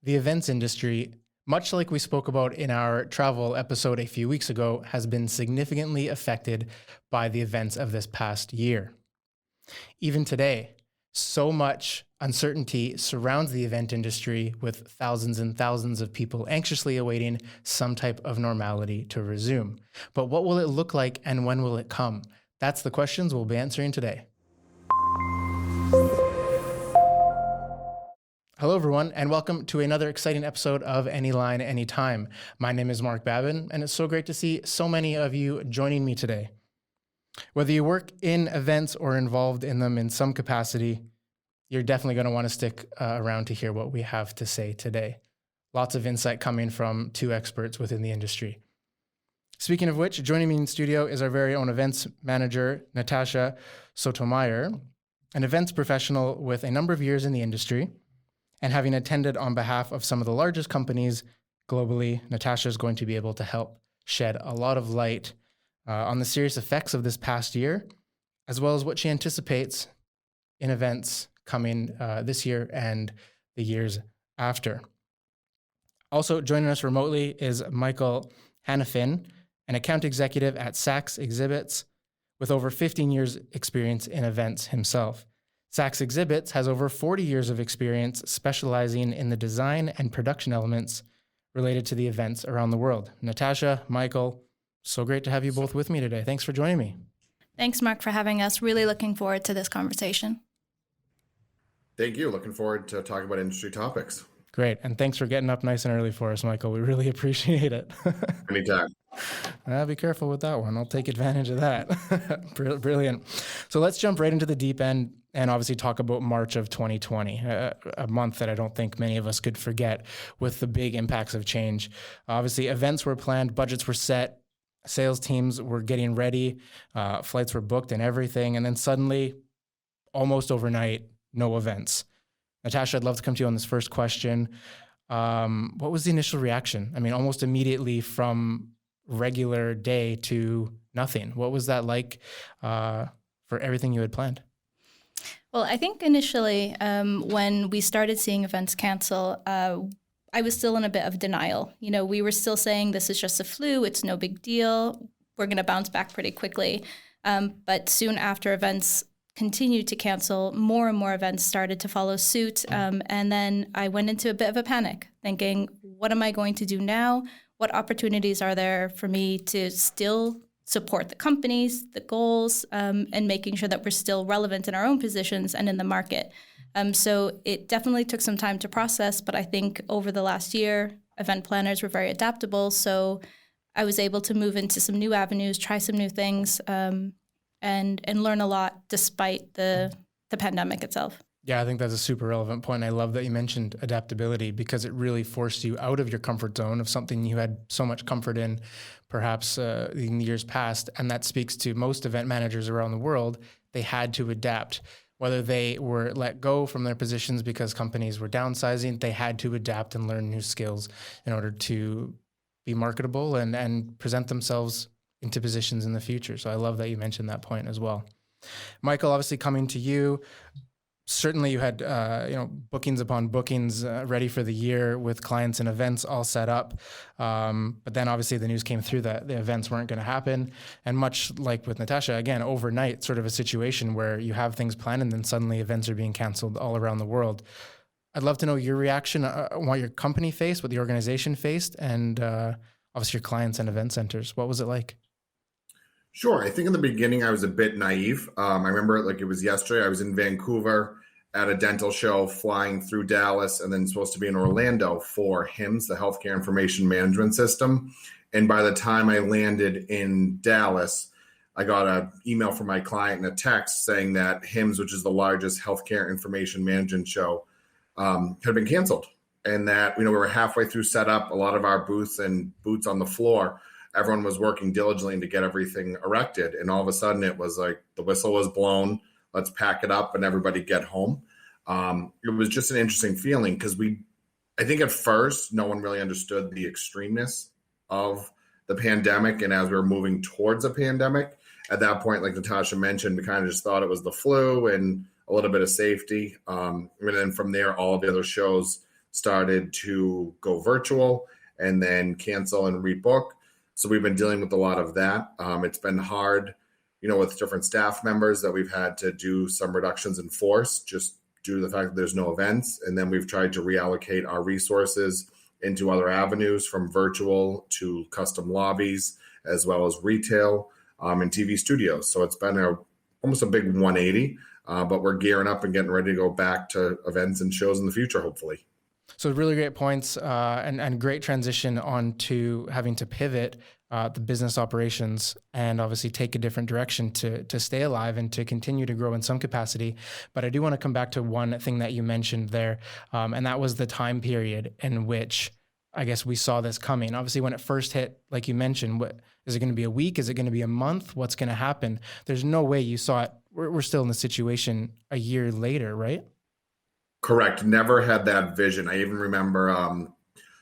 The events industry, much like we spoke about in our travel episode a few weeks ago, has been significantly affected by the events of this past year. Even today, so much uncertainty surrounds the event industry, with thousands and thousands of people anxiously awaiting some type of normality to resume. But what will it look like and when will it come? That's the questions we'll be answering today. Hello, everyone, and welcome to another exciting episode of Anyline, Anytime. My name is Mark Babin, and it's so great to see so many of you joining me today. Whether you work in events or involved in them in some capacity, you're definitely going to want to stick around to hear what we have to say today. Lots of insight coming from two experts within the industry. Speaking of which, joining me in studio is our very own events manager, Natasha Sotomayor, an events professional with a number of years in the industry. And having attended on behalf of some of the largest companies globally, Natasha is going to be able to help shed a lot of light on the serious effects of this past year, as well as what she anticipates in events coming this year and the years after. Also joining us remotely is Michael Hanifan, an account executive at Saks Exhibits with over 15 years experience in events himself. Saks Exhibits has over 40 years of experience specializing in the design and production elements related to the events around the world. Natasha, Michael, so great to have you both with me today. Thanks for joining me. Thanks, Mark, for having us. Really looking forward to this conversation. Thank you. Looking forward to talking about industry topics. Great. And thanks for getting up nice and early for us, Michael. We really appreciate it. Anytime. Be careful with that one. I'll take advantage of that. Brilliant. So let's jump right into the deep end and obviously talk about March of 2020, a month that I don't think many of us could forget with the big impacts of change. Obviously, events were planned, budgets were set, sales teams were getting ready, flights were booked and everything. And then suddenly, almost overnight, no events. Natasha, I'd love to come to you on this first question. What was the initial reaction? I mean, almost immediately from regular day to nothing. What was that like for everything you had planned? Well, I think initially when we started seeing events cancel, I was still in a bit of denial. You know, we were still saying this is just a flu. It's no big deal. We're going to bounce back pretty quickly. But soon after events continued to cancel, more and more events started to follow suit. And then I went into a bit of a panic, thinking, what am I going to do now? What opportunities are there for me to still support the companies, the goals, and making sure that we're still relevant in our own positions and in the market? So it definitely took some time to process, but I think over the last year, event planners were very adaptable. So I was able to move into some new avenues, try some new things, and learn a lot despite the pandemic itself. Yeah, I think that's a super relevant point. I love that you mentioned adaptability because it really forced you out of your comfort zone of something you had so much comfort in, perhaps in years past. And that speaks to most event managers around the world. They had to adapt. Whether they were let go from their positions because companies were downsizing, they had to adapt and learn new skills in order to be marketable and present themselves into positions in the future. So I love that you mentioned that point as well. Michael, obviously coming to you, certainly you had bookings upon bookings ready for the year with clients and events all set up. But then obviously the news came through that the events weren't going to happen. And much like with Natasha, again, overnight sort of a situation where you have things planned and then suddenly events are being canceled all around the world. I'd love to know your reaction, what your company faced, what the organization faced, and obviously your clients and event centers. What was it like? Sure. I think in the beginning, I was a bit naive. I remember it like it was yesterday. I was in Vancouver at a dental show, flying through Dallas, and then supposed to be in Orlando for HIMSS, the Healthcare Information Management System. And by the time I landed in Dallas, I got an email from my client and a text saying that HIMSS, which is the largest healthcare information management show, had been canceled. And that, we were halfway through setup, a lot of our booths and boots on the floor. Everyone was working diligently to get everything erected. And all of a sudden it was like the whistle was blown. Let's pack it up and everybody get home. It was just an interesting feeling because I think at first, no one really understood the extremeness of the pandemic. And as we were moving towards a pandemic, at that point, like Natasha mentioned, we kind of just thought it was the flu and a little bit of safety. And then from there, all of the other shows started to go virtual and then cancel and rebook. So we've been dealing with a lot of that. It's been hard, with different staff members that we've had to do some reductions in force just due to the fact that there's no events. And then we've tried to reallocate our resources into other avenues, from virtual to custom lobbies, as well as retail and TV studios. So it's been almost a big 180, but we're gearing up and getting ready to go back to events and shows in the future, hopefully. So really great points and great transition on to having to pivot the business operations and obviously take a different direction to stay alive and to continue to grow in some capacity. But I do want to come back to one thing that you mentioned there, and that was the time period in which I guess we saw this coming. Obviously, when it first hit, like you mentioned, what is it going to be, a week? Is it going to be a month? What's going to happen? There's no way you saw it. We're still in the situation a year later, right? Correct. Never had that vision. I even remember,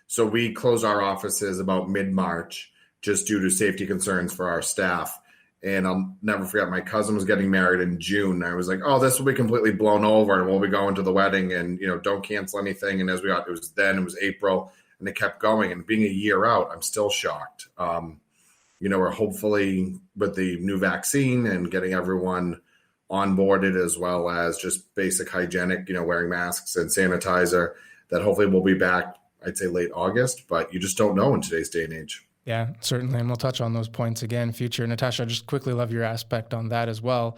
so we closed our offices about mid-March just due to safety concerns for our staff. And I'll never forget, my cousin was getting married in June. I was like, oh, this will be completely blown over and we'll be going to the wedding and, don't cancel anything. And as we got, it was April and it kept going. And being a year out, I'm still shocked. We're hopefully with the new vaccine and getting everyone onboarded, as well as just basic hygienic, wearing masks and sanitizer, that hopefully we'll be back, I'd say late August, but you just don't know in today's day and age. Yeah, certainly. And we'll touch on those points again, future. Natasha, I just quickly love your aspect on that as well.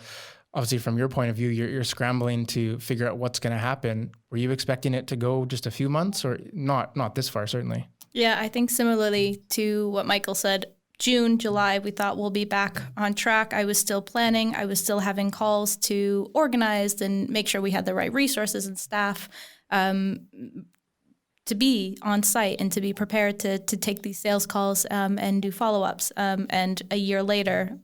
Obviously, from your point of view, you're scrambling to figure out what's going to happen. Were you expecting it to go just a few months, or not this far, certainly? Yeah, I think similarly to what Michael said, June, July, we thought we'll be back on track. I was still planning. I was still having calls to organize and make sure we had the right resources and staff to be on site and to be prepared to take these sales calls and do follow-ups. And a year later,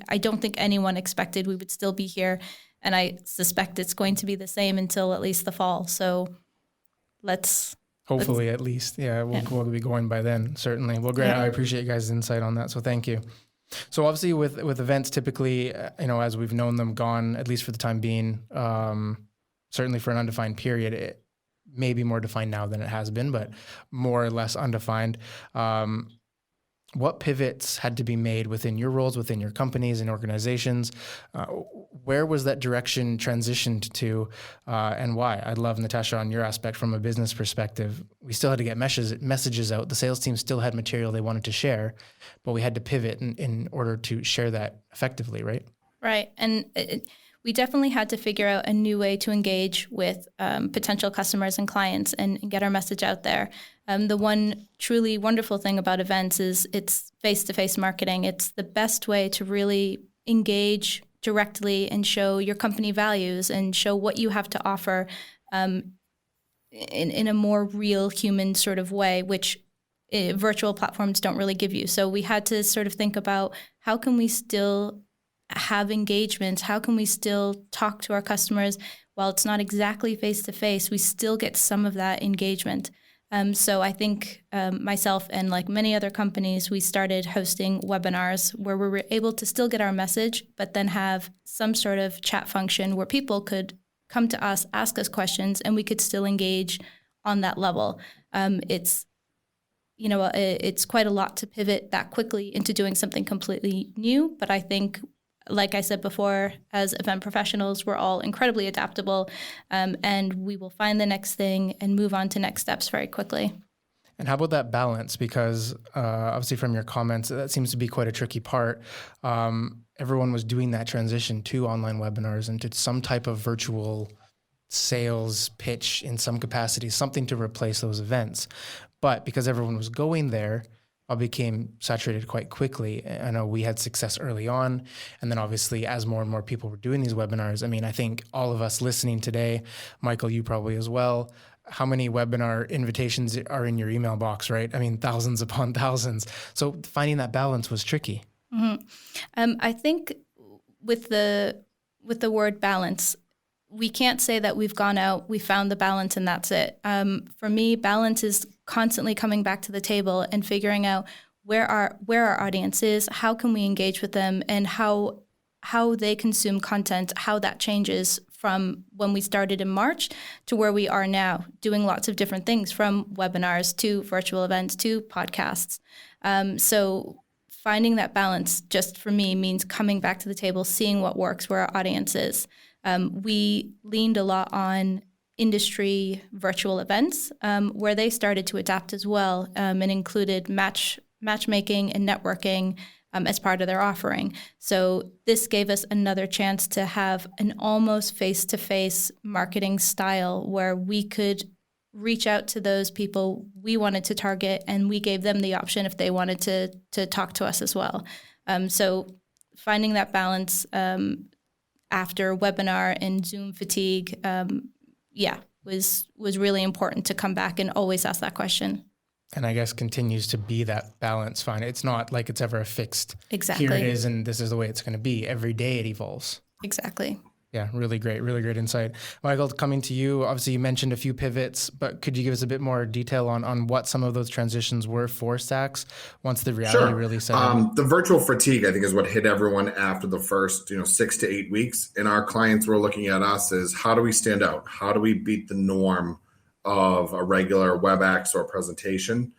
I don't think anyone expected we would still be here. And I suspect it's going to be the same until at least the fall. So hopefully, at least. Yeah, we'll be going by then, certainly. Well, great. Yeah. I appreciate you guys' insight on that. So thank you. So obviously with events, typically, as we've known them, gone, at least for the time being, certainly for an undefined period, it may be more defined now than it has been, but more or less undefined. What pivots had to be made within your roles, within your companies and organizations? Where was that direction transitioned to, and why? I'd love, Natasha, on your aspect from a business perspective. We still had to get messages out. The sales team still had material they wanted to share, but we had to pivot in order to share that effectively, right? Right. And we definitely had to figure out a new way to engage with potential customers and clients and get our message out there. The one truly wonderful thing about events is it's face-to-face marketing. It's the best way to really engage directly and show your company values and show what you have to offer in a more real human sort of way, which virtual platforms don't really give you. So we had to sort of think about how can we still have engagement? How can we still talk to our customers while it's not exactly face-to-face? We still get some of that engagement. So I think myself and like many other companies, we started hosting webinars where we were able to still get our message, but then have some sort of chat function where people could come to us, ask us questions, and we could still engage on that level. It's quite a lot to pivot that quickly into doing something completely new, but I think, like I said before, as event professionals, we're all incredibly adaptable, and we will find the next thing and move on to next steps very quickly. And how about that balance? Because obviously from your comments, that seems to be quite a tricky part. Everyone was doing that transition to online webinars and to some type of virtual sales pitch in some capacity, something to replace those events. But because everyone was going there, I became saturated quite quickly. I know we had success early on. And then obviously as more and more people were doing these webinars, I think all of us listening today, Michael, you probably as well, how many webinar invitations are in your email box, right? Thousands upon thousands. So finding that balance was tricky. Mm-hmm. I think with the word balance, we can't say that we've gone out, we found the balance and that's it. For me, balance is constantly coming back to the table and figuring out where our audience is, how can we engage with them, and how they consume content, how that changes from when we started in March to where we are now, doing lots of different things, from webinars to virtual events to podcasts. So finding that balance, just for me, means coming back to the table, seeing what works, where our audience is. We leaned a lot on industry virtual events, where they started to adapt as well, and included matchmaking and networking as part of their offering. So this gave us another chance to have an almost face-to-face marketing style where we could reach out to those people we wanted to target, and we gave them the option if they wanted to talk to us as well. So finding that balance after webinar and Zoom fatigue, was really important to come back and always ask that question. And I guess continues to be that balance. Fine. It's not like it's ever a fixed, Exactly. here it is and this is the way it's going to be. Every day it evolves. Exactly. Yeah, really great insight. Michael, coming to you, obviously you mentioned a few pivots, but could you give us a bit more detail on what some of those transitions were for Saks once the reality really set in? The virtual fatigue, I think, is what hit everyone after the first 6 to 8 weeks. And our clients were looking at us as, how do we stand out? How do we beat the norm of a regular WebEx or presentation?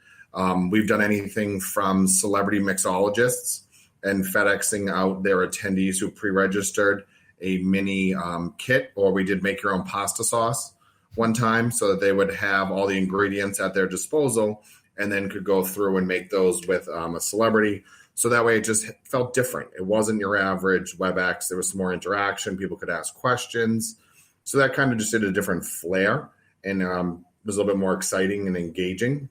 We've done anything from celebrity mixologists and FedExing out their attendees who pre-registered a mini kit, or we did make your own pasta sauce one time so that they would have all the ingredients at their disposal and then could go through and make those with a celebrity. So that way it just felt different. It wasn't your average WebEx. There was some more interaction. People could ask questions. So that kind of just did a different flair and was a little bit more exciting and engaging.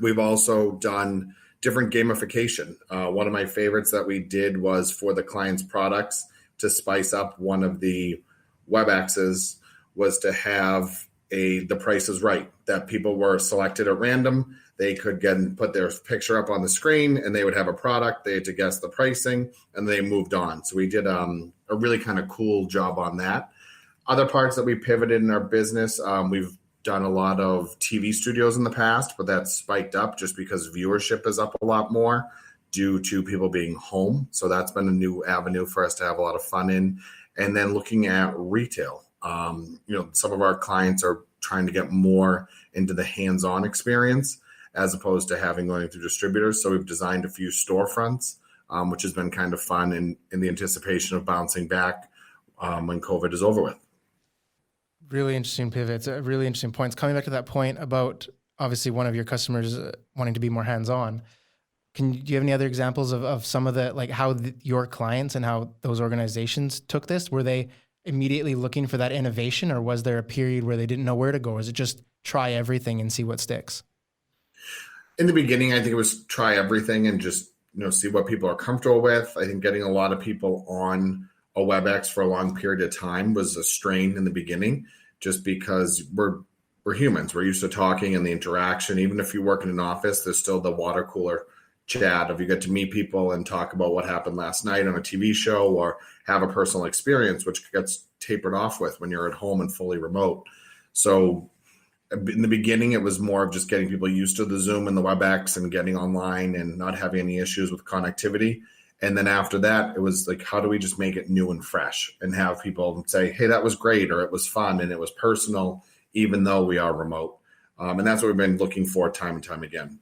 We've also done different gamification. One of my favorites that we did was for the client's products, to spice up one of the WebExes, was to have the Price is Right, that people were selected at random. They could get and put their picture up on the screen and they would have a product. They had to guess the pricing and they moved on. So we did a really kind of cool job on that. Other parts that we pivoted in our business, we've done a lot of TV studios in the past, but that's spiked up just because viewership is up a lot more due to people being home. So that's been a new avenue for us to have a lot of fun in. And then looking at retail, some of our clients are trying to get more into the hands-on experience as opposed to going through distributors. So we've designed a few storefronts, which has been kind of fun in the anticipation of bouncing back when COVID is over with. Really interesting pivots, really interesting points. Coming back to that point about obviously one of your customers wanting to be more hands-on, do you have any other examples of some of the, like how your clients and how those organizations took this? Were they immediately looking for that innovation, or was there a period where they didn't know where to go? Or is it just try everything and see what sticks? In the beginning, I think it was try everything and just, see what people are comfortable with. I think getting a lot of people on a WebEx for a long period of time was a strain in the beginning, just because we're humans. We're used to talking and the interaction. Even if you work in an office, there's still the water cooler chat if you get to meet people and talk about what happened last night on a TV show or have a personal experience, which gets tapered off with when you're at home and fully remote. So in the beginning, it was more of just getting people used to the Zoom and the WebEx and getting online and not having any issues with connectivity. And then after that, it was like, how do we just make it new and fresh and have people say, hey, that was great, or it was fun and it was personal, even though we are remote. And that's what we've been looking for time and time again.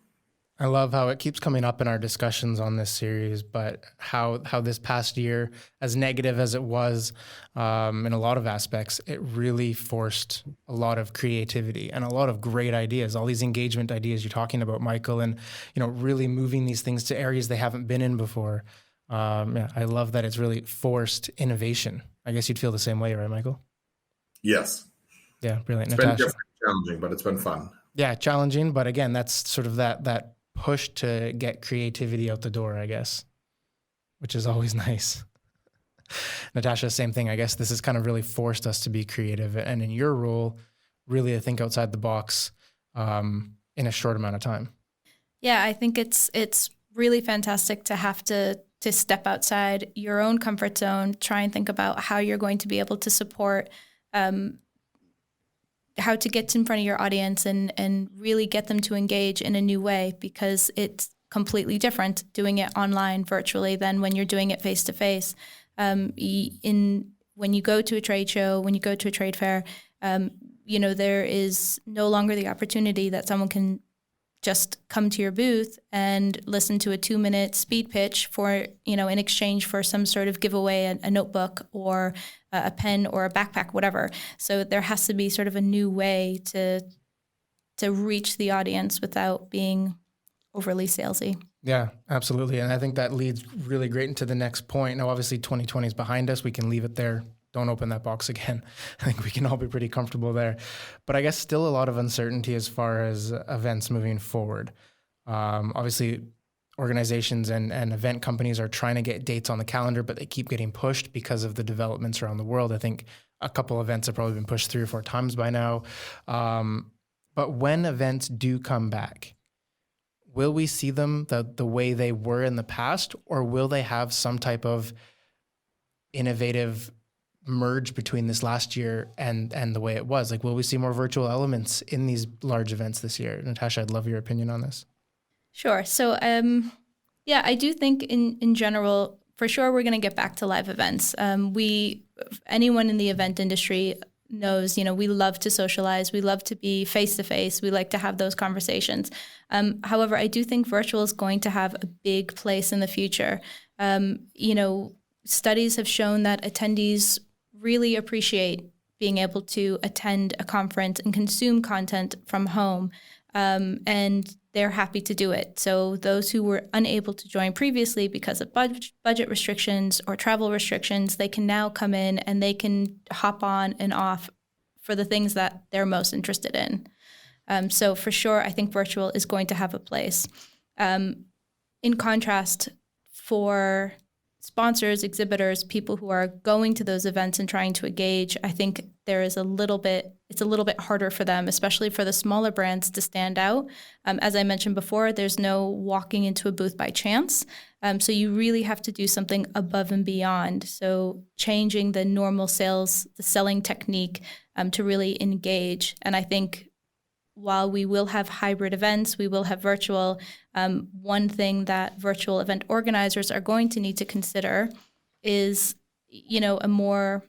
I love how it keeps coming up in our discussions on this series, but how this past year, as negative as it was in a lot of aspects, it really forced a lot of creativity and a lot of great ideas, all these engagement ideas you're talking about, Michael, and really moving these things to areas they haven't been in before. I love that it's really forced innovation. I guess you'd feel the same way, right, Michael? Yes. Yeah, brilliant. It's Natasha. been different, challenging, but it's been fun. Yeah, challenging, but again, that's sort of that push to get creativity out the door, I guess, which is always nice. Natasha, same thing. I guess this has kind of really forced us to be creative, and in your role, really, I think outside the box in a short amount of time. Yeah, I think it's really fantastic to have to step outside your own comfort zone, try and think about how you're going to be able to support how to get in front of your audience and really get them to engage in a new way, because it's completely different doing it online virtually than when you're doing it face to face. In when you go to a trade show, when you go to a trade fair, there is no longer the opportunity that someone can just come to your booth and listen to a 2-minute speed pitch for, in exchange for some sort of giveaway, a notebook or a pen or a backpack, whatever. So there has to be sort of a new way to reach the audience without being overly salesy. Yeah, absolutely. And I think that leads really great into the next point. Now, obviously 2020 is behind us. We can leave it there. Don't open that box again. I think we can all be pretty comfortable there. But I guess still a lot of uncertainty as far as events moving forward. Obviously, organizations and event companies are trying to get dates on the calendar, but they keep getting pushed because of the developments around the world. I think a couple events have probably been pushed 3 or 4 times by now. But when events do come back, will we see them the way they were in the past, or will they have some type of innovative merge between this last year and the way it was? Like, will we see more virtual elements in these large events this year? Natasha, I'd love your opinion on this. Sure. So, I do think in general, for sure, we're going to get back to live events. Anyone in the event industry knows, we love to socialize. We love to be face-to-face. We like to have those conversations. However, I do think virtual is going to have a big place in the future. Studies have shown that attendees really appreciate being able to attend a conference and consume content from home, and they're happy to do it. So those who were unable to join previously because of budget restrictions or travel restrictions, they can now come in and they can hop on and off for the things that they're most interested in. So for sure, I think virtual is going to have a place. In contrast, for sponsors, exhibitors, people who are going to those events and trying to engage, I think it's a little bit harder for them, especially for the smaller brands, to stand out. As I mentioned before, there's no walking into a booth by chance. So you really have to do something above and beyond. So changing the normal the selling technique to really engage. And I think while we will have hybrid events, we will have virtual, one thing that virtual event organizers are going to need to consider is, a more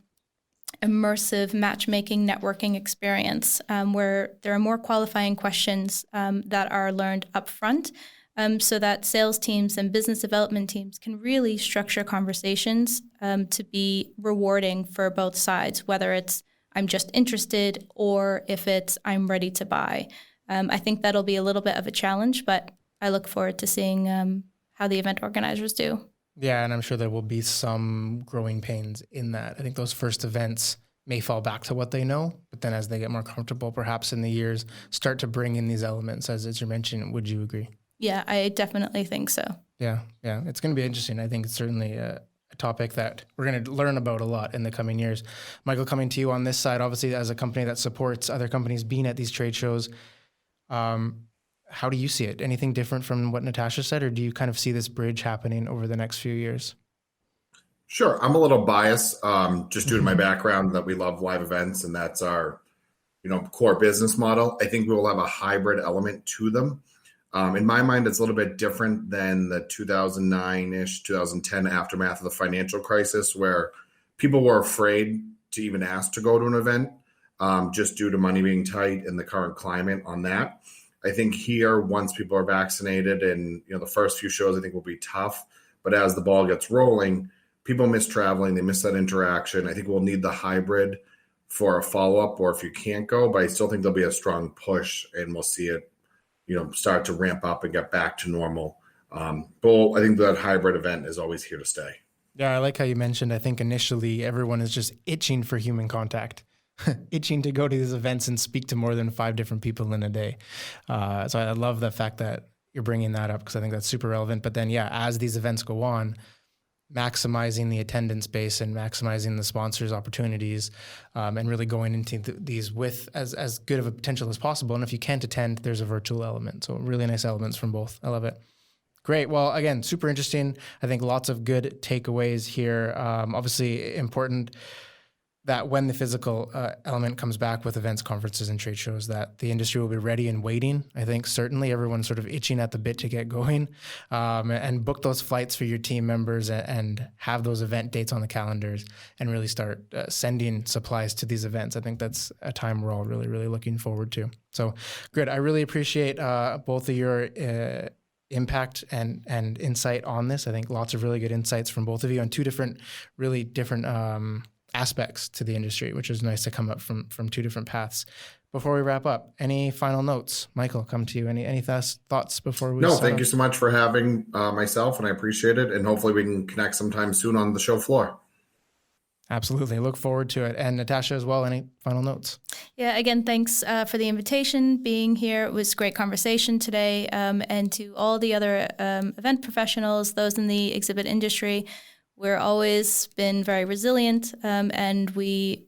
immersive matchmaking networking experience, where there are more qualifying questions that are learned upfront, so that sales teams and business development teams can really structure conversations to be rewarding for both sides, whether it's I'm just interested or if it's I'm ready to buy. I think that'll be a little bit of a challenge, but I look forward to seeing how the event organizers do. Yeah, and I'm sure there will be some growing pains in that. I think those first events may fall back to what they know, but then as they get more comfortable, perhaps in the years, start to bring in these elements, as you mentioned. Would you agree? Yeah, I definitely think so. Yeah. It's going to be interesting. I think it's certainly a topic that we're going to learn about a lot in the coming years. Michael, coming to you on this side, obviously as a company that supports other companies being at these trade shows, how do you see it? Anything different from what Natasha said, or do you kind of see this bridge happening over the next few years? Sure. I'm a little biased, just due to my background that we love live events and that's our, core business model. I think we will have a hybrid element to them. In my mind, it's a little bit different than the 2009-ish, 2010 aftermath of the financial crisis, where people were afraid to even ask to go to an event, just due to money being tight and the current climate on that. I think here, once people are vaccinated and, the first few shows I think will be tough, but as the ball gets rolling, people miss traveling, they miss that interaction. I think we'll need the hybrid for a follow-up, or if you can't go, but I still think there'll be a strong push and we'll see it start to ramp up and get back to normal. But I think that hybrid event is always here to stay. Yeah, I like how you mentioned, I think initially everyone is just itching for human contact, itching to go to these events and speak to more than 5 different people in a day. So I love the fact that you're bringing that up, because I think that's super relevant. But then, as these events go on, maximizing the attendance base and maximizing the sponsors' opportunities, and really going into these with as good of a potential as possible. And if you can't attend, there's a virtual element. So really nice elements from both. I love it. Great. Well, again, super interesting. I think lots of good takeaways here. Obviously important that when the physical element comes back with events, conferences, and trade shows, that the industry will be ready and waiting. I think certainly everyone's sort of itching at the bit to get going, and book those flights for your team members and have those event dates on the calendars and really start sending supplies to these events. I think that's a time we're all really, really looking forward to. So good. I really appreciate both of your impact and insight on this. I think lots of really good insights from both of you on two really different aspects to the industry, which is nice to come up from two different paths. Before we wrap up, any final notes? Michael, come to you. Any thoughts before we No, thank you so much for having myself, and I appreciate it. And hopefully we can connect sometime soon on the show floor. Absolutely. Look forward to it. And Natasha as well, any final notes? Yeah, again, thanks for the invitation, being here. It was a great conversation today. And to all the other event professionals, those in the exhibit industry, we're always been very resilient, and we,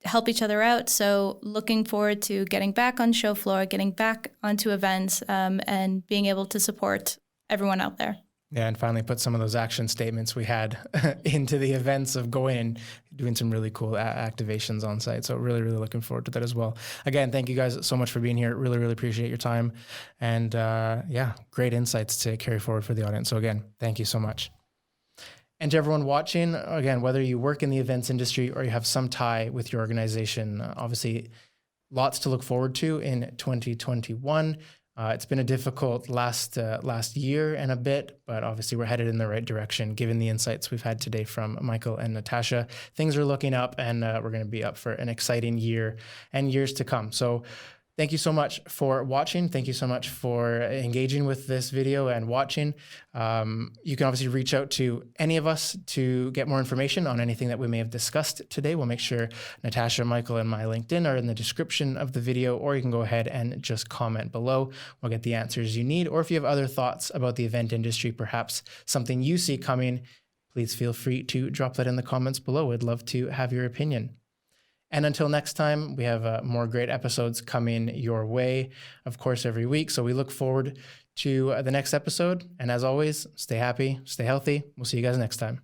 help each other out. So looking forward to getting back on show floor, getting back onto events, and being able to support everyone out there. Yeah, and finally put some of those action statements we had into the events of going and doing some really cool activations on site. So really, really looking forward to that as well. Again, thank you guys so much for being here. Really, really appreciate your time. And great insights to carry forward for the audience. So again, thank you so much. And to everyone watching, again, whether you work in the events industry or you have some tie with your organization, obviously lots to look forward to in 2021. It's been a difficult last year and a bit, but obviously we're headed in the right direction. Given the insights we've had today from Michael and Natasha, things are looking up, and we're going to be up for an exciting year and years to come. So thank you so much for watching. Thank you so much for engaging with this video and watching. You can obviously reach out to any of us to get more information on anything that we may have discussed today. We'll make sure Natasha, Michael, and my LinkedIn are in the description of the video, or you can go ahead and just comment below. We'll get the answers you need. Or if you have other thoughts about the event industry, perhaps something you see coming, please feel free to drop that in the comments below. We'd love to have your opinion. And until next time, we have more great episodes coming your way, of course, every week. So we look forward to the next episode. And as always, stay happy, stay healthy. We'll see you guys next time.